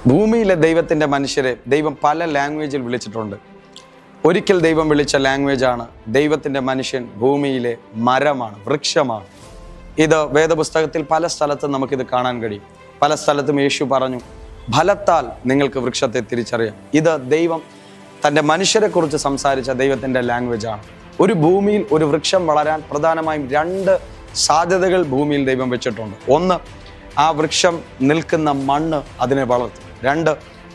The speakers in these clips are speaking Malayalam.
ഭൂമിയിലെ ദൈവത്തിൻ്റെ മനുഷ്യരെ ദൈവം പല ലാംഗ്വേജിൽ വിളിച്ചിട്ടുണ്ട്. ഒരിക്കൽ ദൈവം വിളിച്ച ലാംഗ്വേജാണ് ദൈവത്തിൻ്റെ മനുഷ്യൻ ഭൂമിയിലെ മരമാണ്, വൃക്ഷമാണ്. ഇത് വേദപുസ്തകത്തിൽ പല സ്ഥലത്തും നമുക്കിത് കാണാൻ കഴിയും. പല സ്ഥലത്തും യേശു പറഞ്ഞു, ഫലത്താൽ നിങ്ങൾക്ക് വൃക്ഷത്തെ തിരിച്ചറിയാം. ഇത് ദൈവം തൻ്റെ മനുഷ്യരെക്കുറിച്ച് സംസാരിച്ച ദൈവത്തിൻ്റെ ലാംഗ്വേജാണ്. ഒരു ഭൂമിയിൽ ഒരു വൃക്ഷം വളരാൻ പ്രധാനമായും 2 സാധ്യതകൾ ഭൂമിയിൽ ദൈവം വെച്ചിട്ടുണ്ട്. ഒന്ന്, ആ വൃക്ഷം നിൽക്കുന്ന മണ്ണ് അതിനെ വളർത്തും. 2,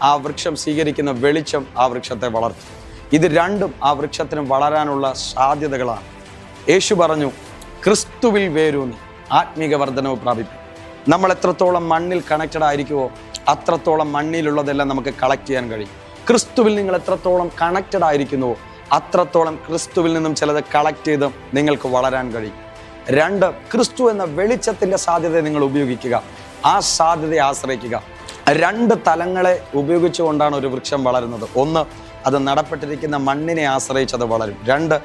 ആ വൃക്ഷം സ്വീകരിക്കുന്ന വെളിച്ചം ആ വൃക്ഷത്തെ വളർത്തും. ഇത് രണ്ടും ആ വൃക്ഷത്തിന് വളരാനുള്ള സാധ്യതകളാണ്. യേശു പറഞ്ഞു, ക്രിസ്തുവിൽ വേരൂന്നി ആത്മീക വർധനവ് പ്രാപിക്കും. നമ്മൾ എത്രത്തോളം മണ്ണിൽ കണക്റ്റഡ് ആയിരിക്കുമോ അത്രത്തോളം മണ്ണിലുള്ളതെല്ലാം നമുക്ക് കളക്ട് ചെയ്യാൻ കഴിയും. ക്രിസ്തുവിൽ നിങ്ങൾ എത്രത്തോളം കണക്റ്റഡ് ആയിരിക്കുന്നുവോ അത്രത്തോളം ക്രിസ്തുവിൽ നിന്നും ചിലത് കളക്ട് ചെയ്ത് നിങ്ങൾക്ക് വളരാൻ കഴിയും. 2, ക്രിസ്തു എന്ന വെളിച്ചത്തിൻ്റെ സാധ്യത നിങ്ങൾ ഉപയോഗിക്കുക, ആ സാധ്യതയെ ആശ്രയിക്കുക. 2 തലങ്ങളെ ഉപയോഗിച്ചുകൊണ്ടാണ് ഒരു വൃക്ഷം വളരുന്നത്. 1, അത് നടപ്പെട്ടിരിക്കുന്ന മണ്ണിനെ ആശ്രയിച്ചത് വളരും. 2,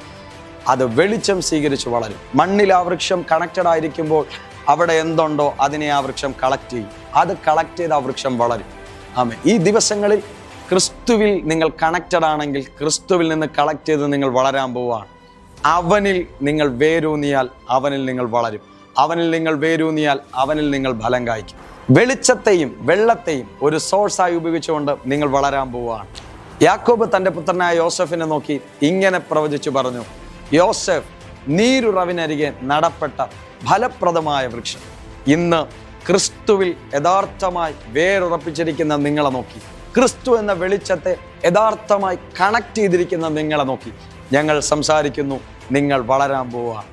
അത് വെളിച്ചം സ്വീകരിച്ച് വളരും. മണ്ണിൽ ആ വൃക്ഷം കണക്റ്റഡ് ആയിരിക്കുമ്പോൾ അവിടെ എന്തുണ്ടോ അതിനെ ആ വൃക്ഷം കളക്ട് ചെയ്യും. അത് കളക്ട് ചെയ്ത് ആ വൃക്ഷം വളരും. ആമേൻ. ഈ ദിവസങ്ങളിൽ ക്രിസ്തുവിൽ നിങ്ങൾ കണക്റ്റഡ് ആണെങ്കിൽ ക്രിസ്തുവിൽ നിന്ന് കളക്ട് ചെയ്ത് നിങ്ങൾ വളരാൻ പോവുകയാണ്. അവനിൽ നിങ്ങൾ വേരൂന്നിയാൽ അവനിൽ നിങ്ങൾ വളരും. അവനിൽ നിങ്ങൾ വേരൂന്നിയാൽ അവനിൽ നിങ്ങൾ ഫലം കായ്ക്കും. വെളിച്ചത്തെയും വെള്ളത്തെയും ഒരു സോഴ്സായി ഉപയോഗിച്ചുകൊണ്ട് നിങ്ങൾ വളരാൻ പോവുകയാണ്. യാക്കോബ് തൻ്റെ പുത്രനായ യോസെഫിനെ നോക്കി ഇങ്ങനെ പ്രവചിച്ചു പറഞ്ഞു, യോസെഫ് നീരുറവിനരികെ നടപ്പെട്ട ഫലപ്രദമായ വൃക്ഷം. ഇന്ന് ക്രിസ്തുവിൽ യഥാർത്ഥമായി വേരുറപ്പിച്ചിരിക്കുന്ന നിങ്ങളെ നോക്കി, ക്രിസ്തു എന്ന വെളിച്ചത്തെ യഥാർത്ഥമായി കണക്ട് ചെയ്തിരിക്കുന്ന നിങ്ങളെ നോക്കി ഞങ്ങൾ സംസാരിക്കുന്നു, നിങ്ങൾ വളരാൻ പോവുകയാണ്.